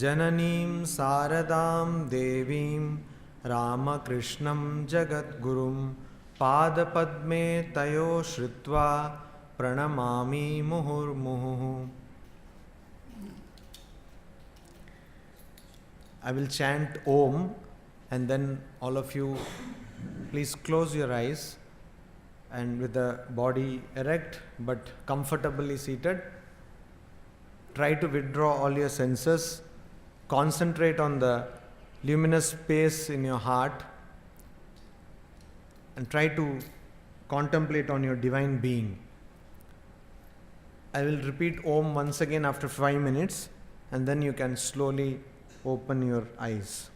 जननीं शारदां देवीं रामकृष्णं जगद्गुरुं पादपद्मे तयो श्रुत्वा प्रणमामि मुहुर्मुहुः. I will chant Om, and then all of you please close your eyes and with the body erect but comfortably seated, try to withdraw all your senses, concentrate on the luminous space in your heart and try to contemplate on your divine being. I will repeat Om once again after 5 minutes, and then you can slowly open your eyes.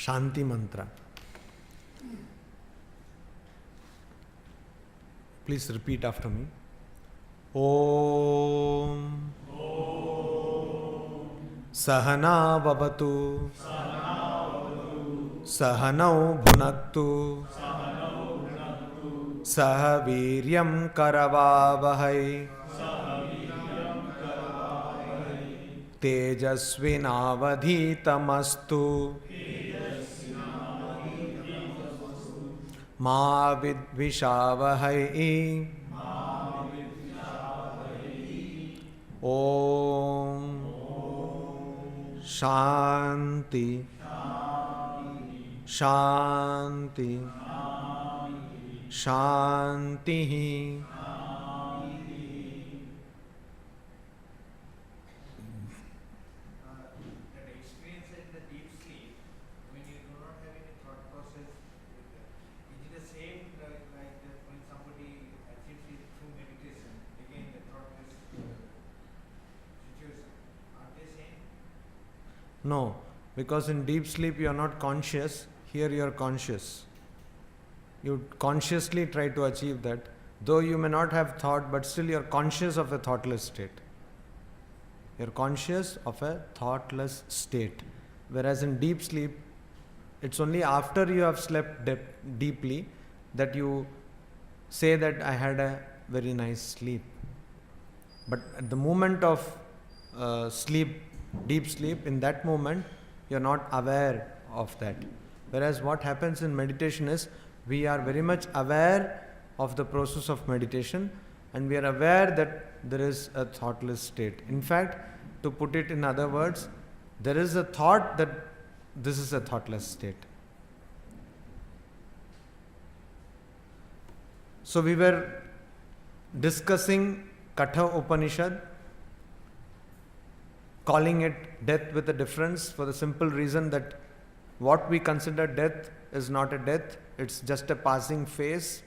Shanti mantra. Please repeat after me. Om Sahana Vavatu Sahanau Bhunaktu Sah Viryam Karavavahai Tejasvinavadhitamastu Ma Vidvishavahai. Om Shanti Shanti Shanti. No, because in deep sleep you are not conscious, here you are conscious. You consciously try to achieve that. Though you may not have thought, but still you are conscious of a thoughtless state. You are conscious of a thoughtless state. Whereas in deep sleep, it's only after you have slept deeply that you say that I had a very nice sleep. But at the moment of sleep, deep sleep, in that moment you are not aware of that. Whereas what happens in meditation is we are very much aware of the process of meditation, and we are aware that there is a thoughtless state. In fact, to put it in other words, there is a thought that this is a thoughtless state. So we were discussing Katha Upanishad, calling it death with a difference for the simple reason that what we consider death is not a death, it's just a passing phase.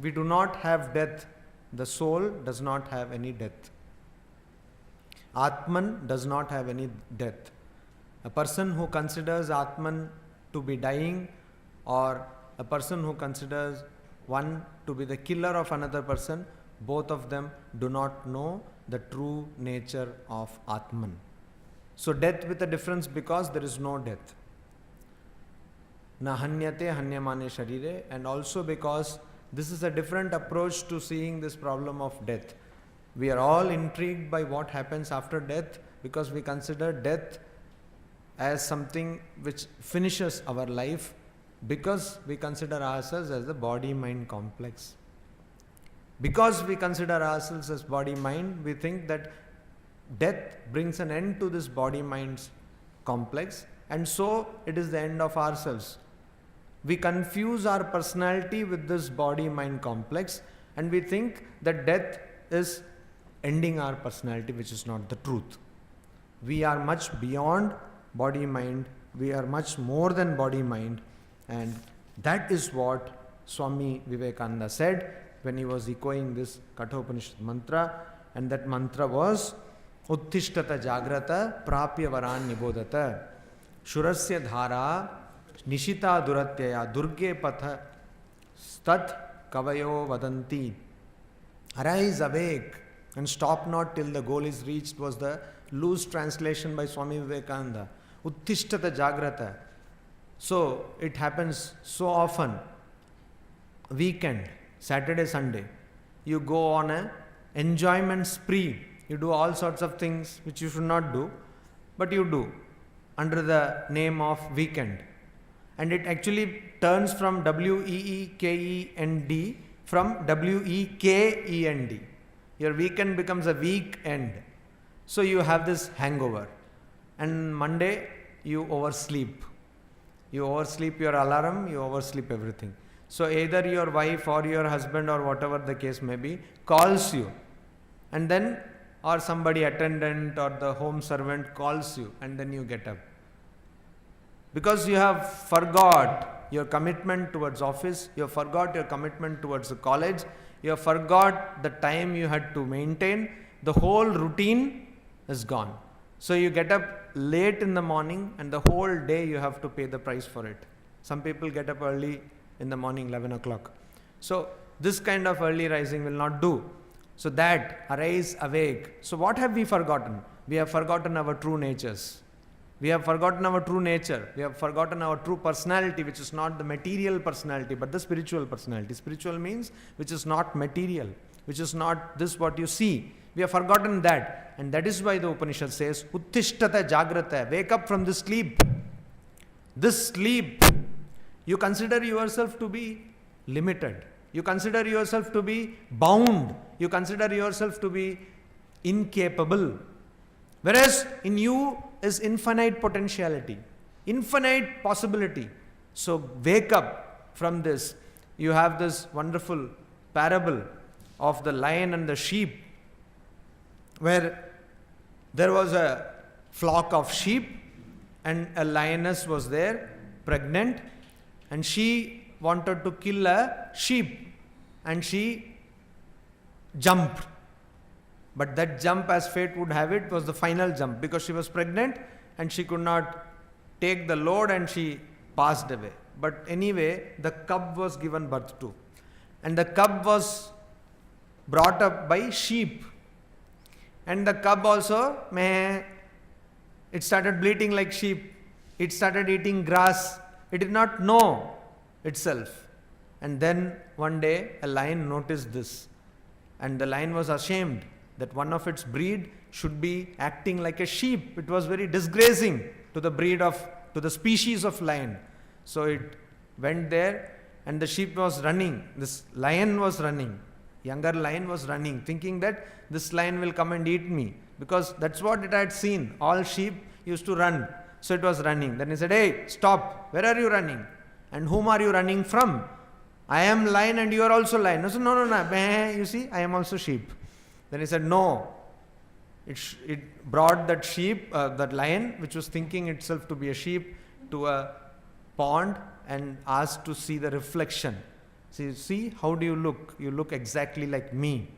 We do not have death. The soul does not have any death. Atman does not have any death. A person who considers Atman to be dying, or a person who considers one to be the killer of another person, both of them do not know the true nature of Atman. So death with a difference because there is no death. Na hanyate hanyamane sharire, and also because this is a different approach to seeing this problem of death. We are all intrigued by what happens after death because we consider death as something which finishes our life, because we consider ourselves as the body-mind complex. Because we consider ourselves as body-mind, we think that death brings an end to this body-mind complex, and so it is the end of ourselves. We confuse our personality with this body-mind complex, and we think that death is ending our personality, which is not the truth. We are much beyond body-mind, we are much more than body-mind, and that is what Swami Vivekananda said when he was echoing this Kathopanishad mantra, and that mantra was Uttishtata Jagrata Prapya Varan Nibodata Shurasya Dhara Nishita Duratyaya Durge Patha Stat Kavayo Vadanti. Arise, awake, and stop not till the goal is reached, was the loose translation by Swami Vivekananda. Uttishtata Jagrata. So it happens so often. Weekend, Saturday, Sunday, you go on an enjoyment spree. You do all sorts of things which you should not do, but you do under the name of weekend. And it actually turns from W-E-E-K-E-N-D from W-E-K-E-N-D. Your weekend becomes a weekend. So you have this hangover. And Monday, you oversleep. You oversleep your alarm, you oversleep everything. So either your wife or your husband or whatever the case may be calls you, and then, or somebody attendant or the home servant calls you, and then you get up. Because you have forgot your commitment towards office, you have forgot your commitment towards the college, you have forgot the time you had to maintain, the whole routine is gone. So you get up late in the morning and the whole day you have to pay the price for it. Some people get up early in the morning, 11 o'clock. So this kind of early rising will not do. So that, arise, awake. So what have we forgotten? We have forgotten our true natures. We have forgotten our true nature. We have forgotten our true personality, which is not the material personality, but the spiritual personality. Spiritual means which is not material, which is not this what you see. We have forgotten that. And that is why the Upanishad says, Uttishtata Jagrata, wake up from this sleep. This sleep, you consider yourself to be limited. You consider yourself to be bound. You consider yourself to be incapable. Whereas in you is infinite potentiality, infinite possibility. So wake up from this. You have this wonderful parable of the lion and the sheep, where there was a flock of sheep and a lioness was there, pregnant, and she wanted to kill a sheep, and she jumped. But that jump, as fate would have it, was the final jump, because she was pregnant and she could not take the load and she passed away. But anyway, the cub was given birth to, and the cub was brought up by sheep. And the cub also, it started bleating like sheep. It started eating grass. It did not know itself. And then one day a lion noticed this, and the lion was ashamed that one of its breed should be acting like a sheep. It was very disgracing to the species of lion. So it went there, and the sheep was running. This lion was running. Younger lion was running, thinking that this lion will come and eat me, because that's what it had seen. All sheep used to run. So it was running. Then he said, "Hey, stop. Where are you running? And whom are you running from? I am lion and you are also lion." I said, No. You see, I am also sheep. Then he said, no. It brought that sheep, that lion, which was thinking itself to be a sheep, to a pond and asked to see the reflection. See, how do you look? You look exactly like me.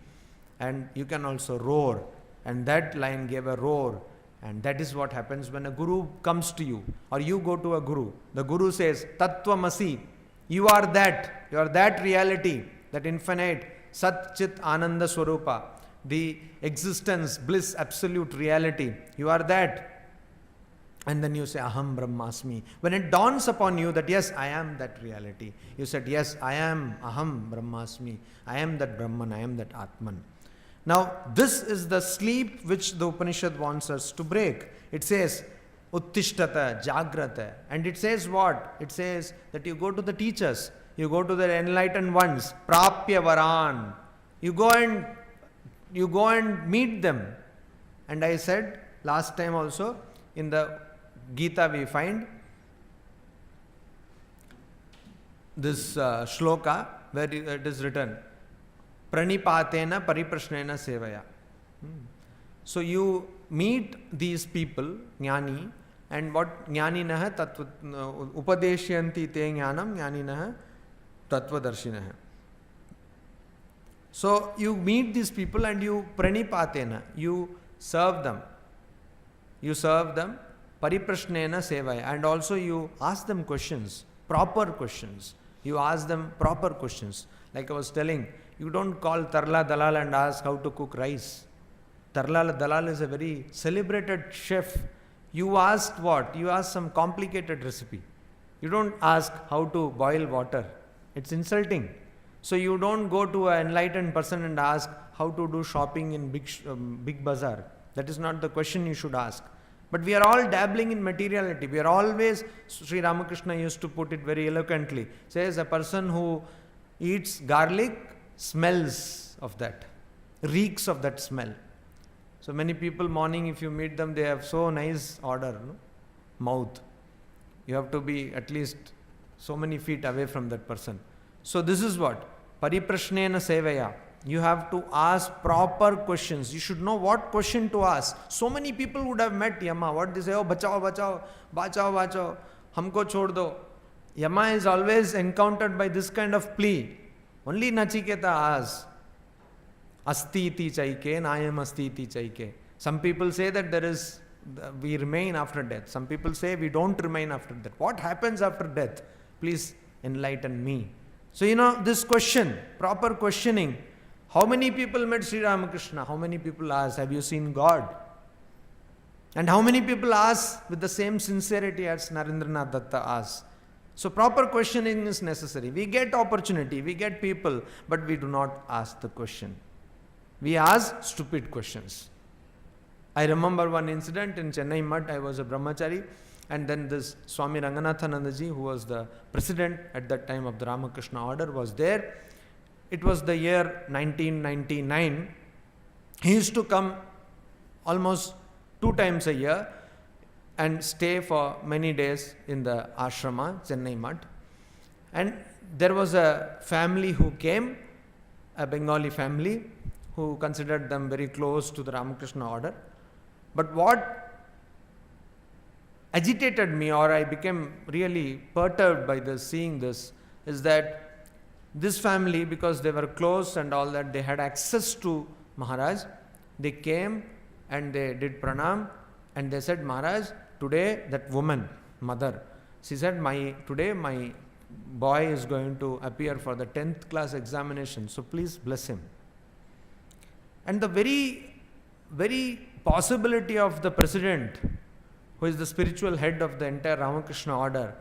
And you can also roar. And that lion gave a roar. And that is what happens when a guru comes to you, or you go to a guru. The guru says, Tattvamasi, you are that reality, that infinite Sat Chit Ananda Swarupa, the existence, bliss, absolute reality. You are that. And then you say, Aham Brahmasmi. When it dawns upon you that yes, I am that reality, you said, yes, I am Aham Brahmasmi. I am that Brahman, I am that Atman. Now, this is the sleep which the Upanishad wants us to break. It says, Uttishtata, Jagrata. And it says what? It says that you go to the teachers, you go to the enlightened ones, Prapya Varan. You go and meet them. And I said last time also, in the Gita we find this shloka where it is written, Pranipatena Pariprashnena Sevaya. So you meet these people, Jnani, and what Jnaninaha Tattva Upadeshyanti Te Jnanam Jnaninaha Tattvadarshinaha. So you meet these people and you Pranipatena, you serve them. You serve them, Pariprashnena Sevaya, and also you ask them questions, proper questions. You ask them proper questions. Like I was telling, you don't call Tarla Dalal and ask how to cook rice. Tarla Dalal is a very celebrated chef. You asked what? You asked some complicated recipe. You don't ask how to boil water. It's insulting. So you don't go to an enlightened person and ask how to do shopping in big bazaar. That is not the question you should ask. But we are all dabbling in materiality. We are always, Sri Ramakrishna used to put it very eloquently, says a person who eats garlic smells of that, reeks of that smell. So many people morning, if you meet them, they have so nice odor, no? Mouth. You have to be at least so many feet away from that person. So this is what? Pariprashnena sevaya. You have to ask proper questions. You should know what question to ask. So many people would have met Yama. What they say, oh, bachao, bachao, bachao, bachao, humko chhod do. Yama is always encountered by this kind of plea. Only Nachiketa asks, Asti iti chaike, Nayam asti iti chaike. Some people say that we remain after death. Some people say we don't remain after death. What happens after death? Please enlighten me. So this question, proper questioning. How many people met Sri Ramakrishna? How many people asked, have you seen God? And how many people ask with the same sincerity as Narendranath Datta asked? So proper questioning is necessary. We get opportunity, we get people, but we do not ask the question. We ask stupid questions. I remember one incident in Chennai Mutt. I was a brahmachari, and then this Swami Ranganathanandaji, who was the president at that time of the Ramakrishna order, was there. It was the year 1999. He used to come almost 2 times a year and stay for many days in the ashrama, Chennai Mutt. And there was a family who came, a Bengali family, who considered them very close to the Ramakrishna order. But what agitated me, or I became really perturbed by this, seeing this, is that this family, because they were close and all that, they had access to Maharaj. They came and they did pranam and they said, Maharaj, today that woman, mother, she said, today my boy is going to appear for the 10th class examination, so please bless him. And the very, very possibility of the president, who is the spiritual head of the entire Ramakrishna order,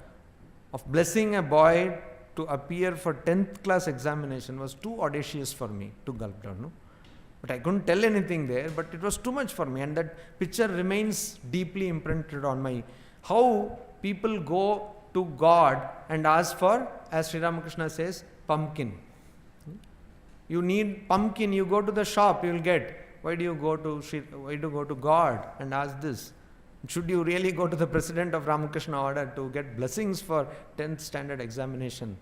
of blessing a boy to appear for 10th class examination was too audacious for me to gulp down. No? But I couldn't tell anything there, but it was too much for me, and that picture remains deeply imprinted on my, how people go to God and ask for, as Sri Ramakrishna says, pumpkin. You need pumpkin, you go to the shop, you will get. Why do you go to God and ask this? Should you really go to the president of Ramakrishna order to get blessings for 10th standard examination?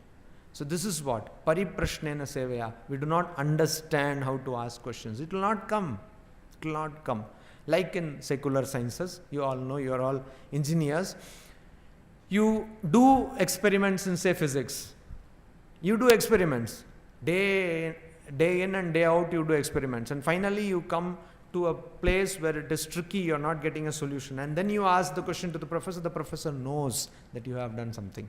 So this is what? Pariprashnena sevaya. We do not understand how to ask questions. It will not come. It will not come. Like in secular sciences, you all know, you are all engineers. You do experiments in, say, physics. You do experiments. Day in and day out you do experiments. And finally you come to a place where it is tricky, you're not getting a solution, and then you ask the question to the professor knows that you have done something.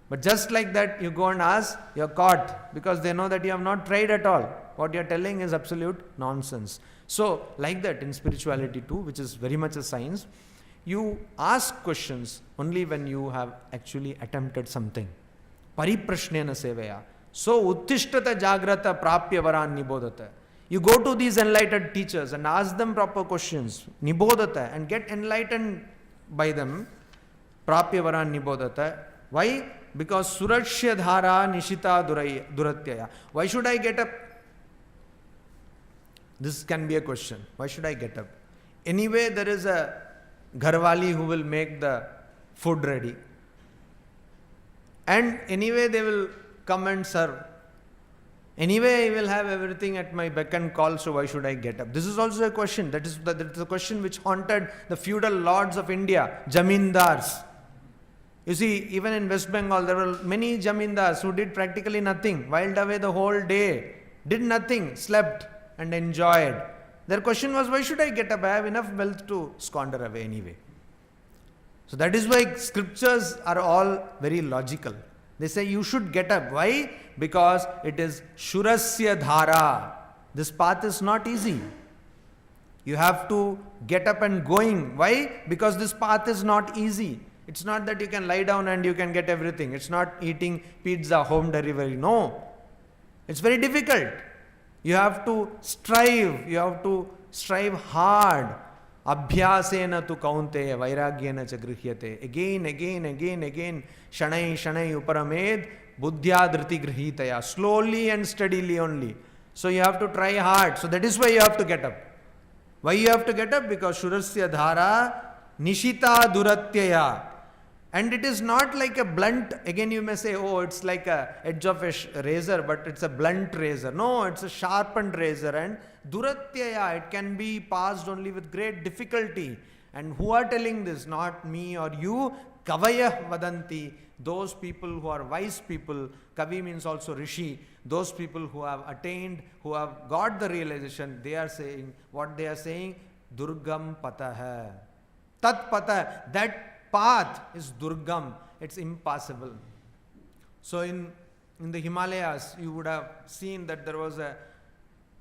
But just like that, you go and ask, you're caught, because they know that you have not tried at all. What you're telling is absolute nonsense. So, like that in spirituality too, which is very much a science, you ask questions only when you have actually attempted something. Pariprashnena sevaya. So, uttishtata jagrata prapya varan nibodata. You go to these enlightened teachers and ask them proper questions, nibodata, and get enlightened by them, prapya varan nibodata. Why? Because surashya dhara nishita duratyaya. Why should I get up? This can be a question. Why should I get up? Anyway, there is a gharwali who will make the food ready. And anyway, they will come and serve. Anyway, I will have everything at my beck and call, so why should I get up? This is also a question. That is the question which haunted the feudal lords of India, Jamindars. You see, even in West Bengal, there were many Jamindars who did practically nothing, whiled away the whole day, did nothing, slept and enjoyed. Their question was, why should I get up? I have enough wealth to squander away anyway. So that is why scriptures are all very logical. They say you should get up. Why? Because it is Shurasya Dhara. This path is not easy. You have to get up and going. Why? Because this path is not easy. It's not that you can lie down and you can get everything. It's not eating pizza, home delivery. No. It's very difficult. You have to strive. You have to strive hard. Abhyasena tu kaunteya vairagyena cha grihyate. Again. Shanai uparamed buddhya dhriti grihitaya. Slowly and steadily only. So you have to try hard. So that is why you have to get up. Why you have to get up? Because Shurasya Dhara Nishita Duratyaya. And it is not like a blunt, again you may say, oh, it's like a edge of a razor, but it's a blunt razor. No, it's a sharpened razor. And Duratyaya, it can be passed only with great difficulty. And who are telling this? Not me or you. Kavayah vadanti. Those people who are wise people. Kavi means also Rishi. Those people who have attained, who have got the realization, they are saying, what they are saying? Durgam patah. Tat patah. That path is Durgam. It's impassable. So in the Himalayas, you would have seen that there was a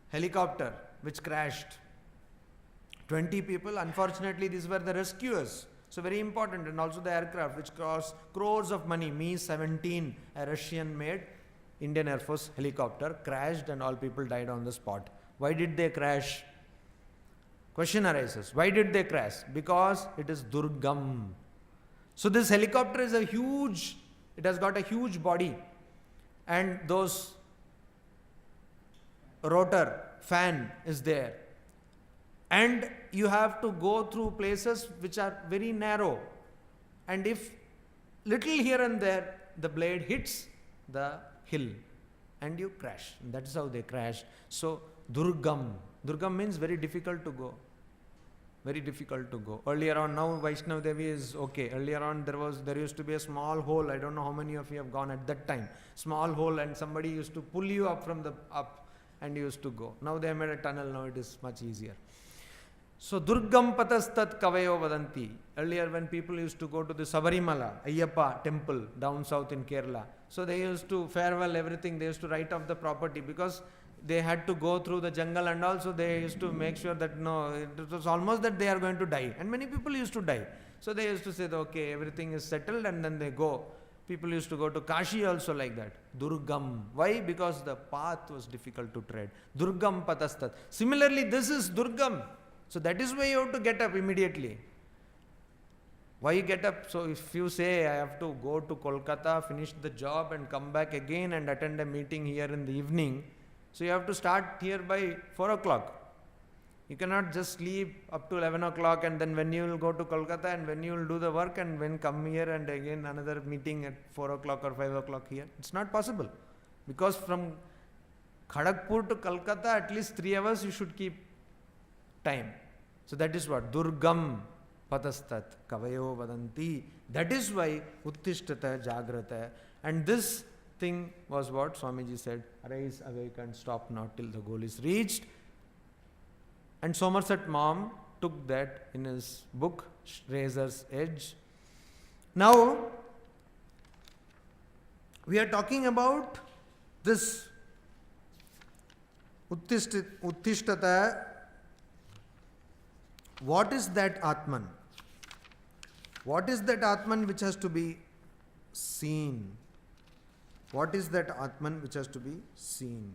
helicopter which crashed. 20 people. Unfortunately, these were the rescuers. So very important. And also the aircraft which cost crores of money. Mi-17, a Russian-made Indian Air Force helicopter, crashed and all people died on the spot. Why did they crash? Question arises. Why did they crash? Because it is Durgam. So this helicopter is it has got a huge body, and those rotor fan is there. And you have to go through places which are very narrow. And if little here and there, the blade hits the hill and you crash. And that is how they crashed. So Durgam. Durgam means very difficult to go. Very difficult to go. Earlier on, now Vaishnav Devi is okay. Earlier on, there used to be a small hole. I don't know how many of you have gone at that time. Small hole, and somebody used to pull you up from the up and you used to go. Now they have made a tunnel. Now it is much easier. So Durgam patastat kavayo vadanti. Earlier when people used to go to the Sabarimala, Ayyappa temple down south in Kerala. So they used to farewell everything. They used to write off the property because they had to go through the jungle, and also they used to make sure that it was almost that they are going to die. And many people used to die. So they used to say, okay, everything is settled, and then they go. People used to go to Kashi also like that. Durgam. Why? Because the path was difficult to tread. Durgam patastat. Similarly, this is Durgam. So that is why you have to get up immediately. Why you get up? So if you say, I have to go to Kolkata, finish the job and come back again and attend a meeting here in the evening, so you have to start here by 4 o'clock. You cannot just sleep up to 11 o'clock and then when you will go to Kolkata and when you will do the work and when come here and again another meeting at 4 o'clock or 5 o'clock here. It's not possible. Because from Kharagpur to Kolkata, at least 3 hours you should keep time. So that is what? Durgam patastat kavayo vadanti. That is why uttishtata jagrata. And this thing was what Swamiji said, arise, awake and stop not till the goal is reached. And Somerset Maugham took that in his book, Razor's Edge. Now, we are talking about this Uttishtata. What is that Atman? What is that Atman which has to be seen? What is that Atman which has to be seen?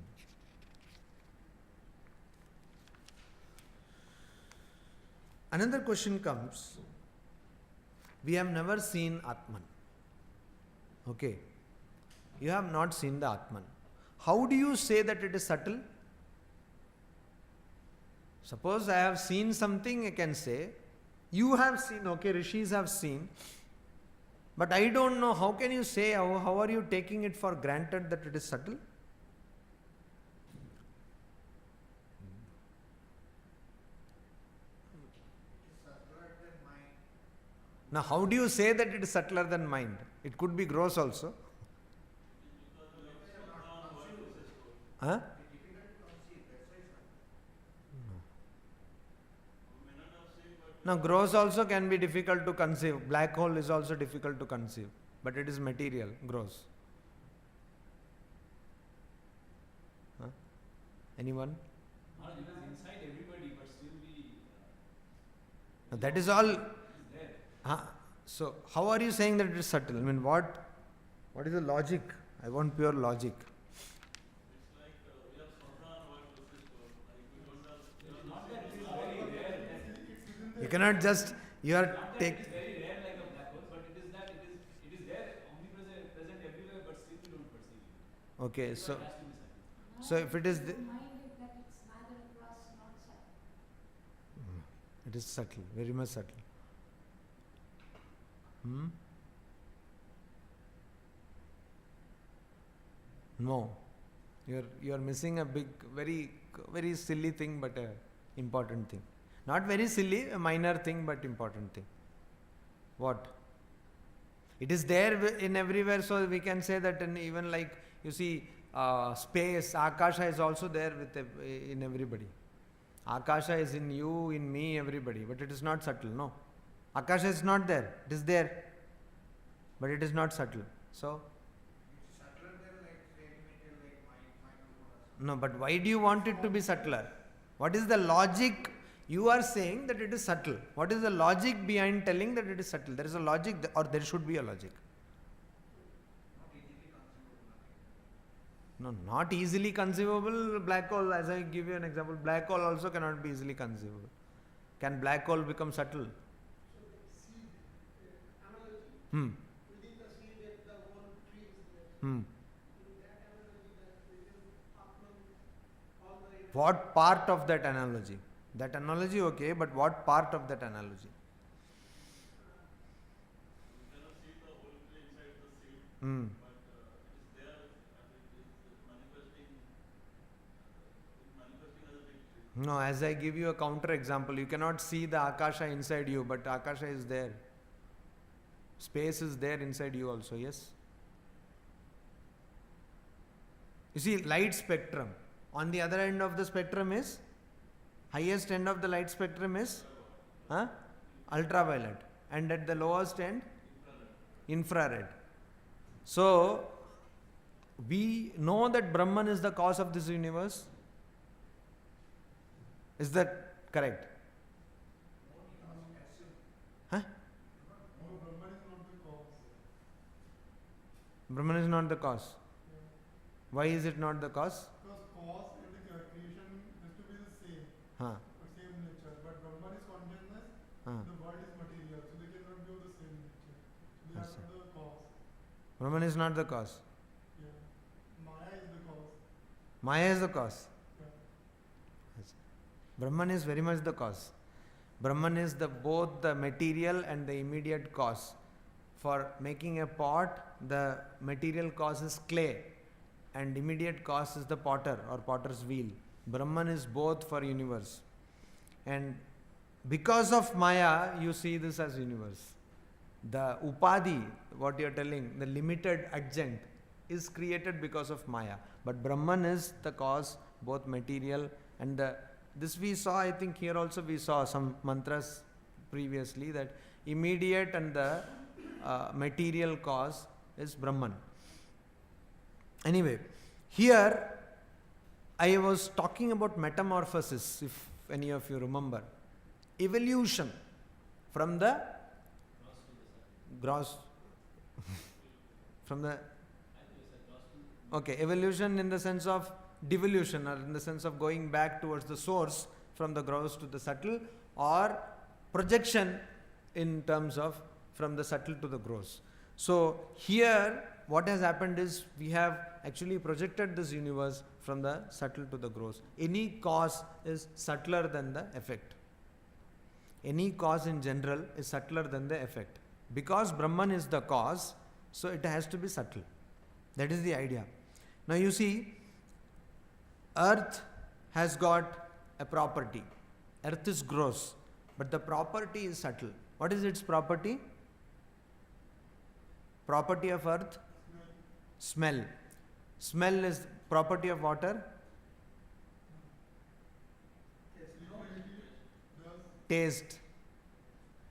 Another question comes. We have never seen Atman. Okay. You have not seen the Atman. How do you say that it is subtle? Suppose I have seen something, I can say, you have seen, okay, rishis have seen, but I don't know, how can you say, how are you taking it for granted that it is subtle? Now, how do you say that it is subtler than mind? It could be gross also. Huh? Now, gross also can be difficult to conceive. Black hole is also difficult to conceive, but it is material, gross. Huh? Anyone? It is inside everybody, but still we. Now, that is all. It is there. So, how are you saying that it is subtle? I mean, what is the logic? I want pure logic. It's like we have Swadhan versus like we don't have. It is not that it is very rare. You cannot just, you Not are that it take. is very rare like a black hole, but it is that it is there, omnipresent, present everywhere, but still we don't perceive it. Okay, That's so why it has to be subtle. So if it is the- Mind is that it's neither gross nor subtle. it is subtle, very much subtle. No, you are missing a big, very silly thing, but a important thing. Not very silly, a minor thing, but important thing. What? It is there in everywhere, so we can say that. And even like you see, space, Akasha is also there in everybody. Akasha is in you, in me, everybody, but it is not subtle. No, Akasha is not there. It is there, but it is not subtle. So. No, but why do you want it to be subtler? What is the logic? You are saying that it is subtle. What is the logic behind telling that it is subtle? There is a logic, or there should be a logic. No, not easily conceivable. Black hole, as I give you an example, black hole also cannot be easily conceivable. Can black hole become subtle? Hmm. Within the seed that the whole tree is there. Hmm. In that analogy that within Atman, all the What part of that analogy? That analogy, okay, but what part of that analogy? We cannot see the whole tree inside the seed, Hmm. but it is there and it is manifesting as a big tree. No, as I give you a counter example, you cannot see the Akasha inside you, but Akasha is there. Space is there inside you also, yes? You see, light spectrum. On the other end of the spectrum is, highest end of the light spectrum is ultraviolet. And at the lowest end, infrared. So, we know that Brahman is the cause of this universe. Is that correct? Huh? No, Brahman is not the cause. Brahman is not the cause. Why is it not the cause? Because cause and the creation has to be the same, Huh. same nature. But Brahman is consciousness, Huh. the world is material, so they cannot be of the same nature. So they Yes, are the cause. Brahman is not the cause. Yeah. Maya is the cause. Maya is the cause. Yeah. Yes. Brahman is very much the cause. Brahman is both the material and the immediate cause. For making a pot, the material cause is clay, and immediate cause is the potter or potter's wheel. Brahman is both for universe. And because of Maya, you see this as universe. The Upadhi, what you are telling, the limited adjunct, is created because of Maya. But Brahman is the cause, both material and This we saw, I think here also we saw some mantras previously, that immediate and the material cause is Brahman. Anyway, here I was talking about metamorphosis, if any of you remember. Evolution from the gross, from the, okay, evolution in the sense of devolution, or in the sense of going back towards the source from the gross to the subtle, or projection in terms of from the subtle to the gross. So here what has happened is we have actually projected this universe from the subtle to the gross. Any cause is subtler than the effect. Any cause in general is subtler than the effect. Because Brahman is the cause, so it has to be subtle. That is the idea. Now you see, earth has got a property. Earth is gross, but the property is subtle. What is its property? Property of earth? Smell. Smell is property of water? Taste.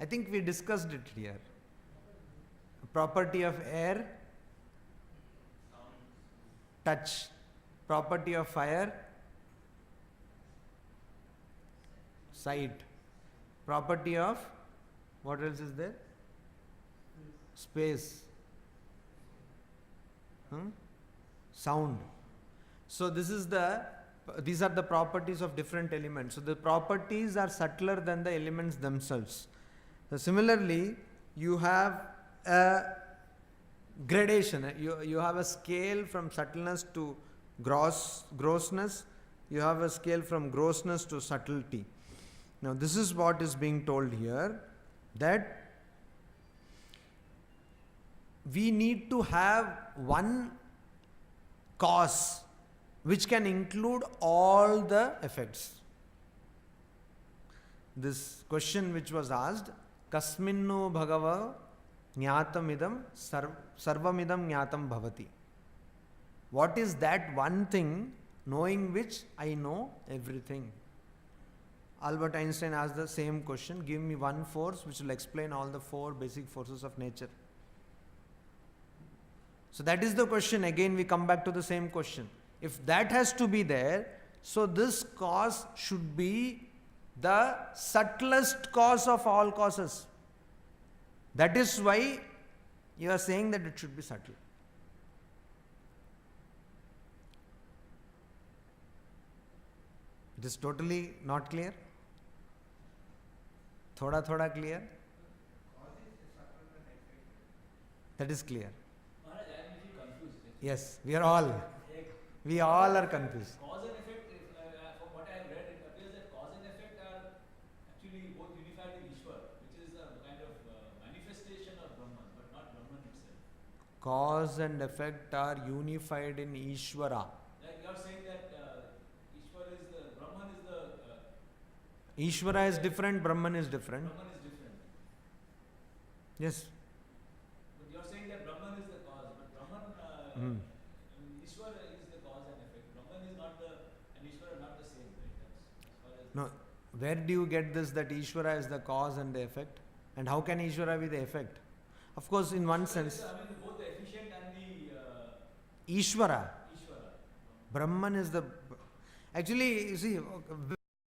I think we discussed it here. Property of air? Touch. Property of fire? Sight. Property of, what else is there? Space. Sound. So these are the properties of different elements. So the properties are subtler than the elements themselves. So similarly, you have a gradation. You have a scale from subtleness to grossness. You have a scale from grossness to subtlety. Now this is what is being told here, that we need to have one cause which can include all the effects. This question which was asked, Kasminnu Bhagava Jnatamidam Sarvamidam Jnatam Bhavati. What is that one thing knowing which I know everything? Albert Einstein asked the same question, give me one force which will explain all the four basic forces of nature. So that is the question. Again we come back to the same question. If that has to be there, so this cause should be the subtlest cause of all causes. That is why you are saying that it should be subtle. It is totally not clear? Thoda clear? That is clear. Maharaj, I am little confused. Yes, we all are confused. Cause and effect, from what I have read, it appears that cause and effect are actually both unified in Ishwar, which is a kind of manifestation of Brahman, but not Brahman itself. Cause and effect are unified in Ishvara. Like you are saying that Ishwar is the, Brahman is the, Ishvara is different, Brahman is different. Brahman is different. Yes. But you are saying that Brahman is the cause, but Brahman, Ishwar is the cause and effect. Brahman is not the, and Ishwar are not the same, right? As far as No, where do you get this, that Ishvara is the cause and the effect? And how can Ishvara be the effect? Of course, in one sense, I mean, both the efficient and the Ishvara, Ishwara. Brahman is the, actually, you see,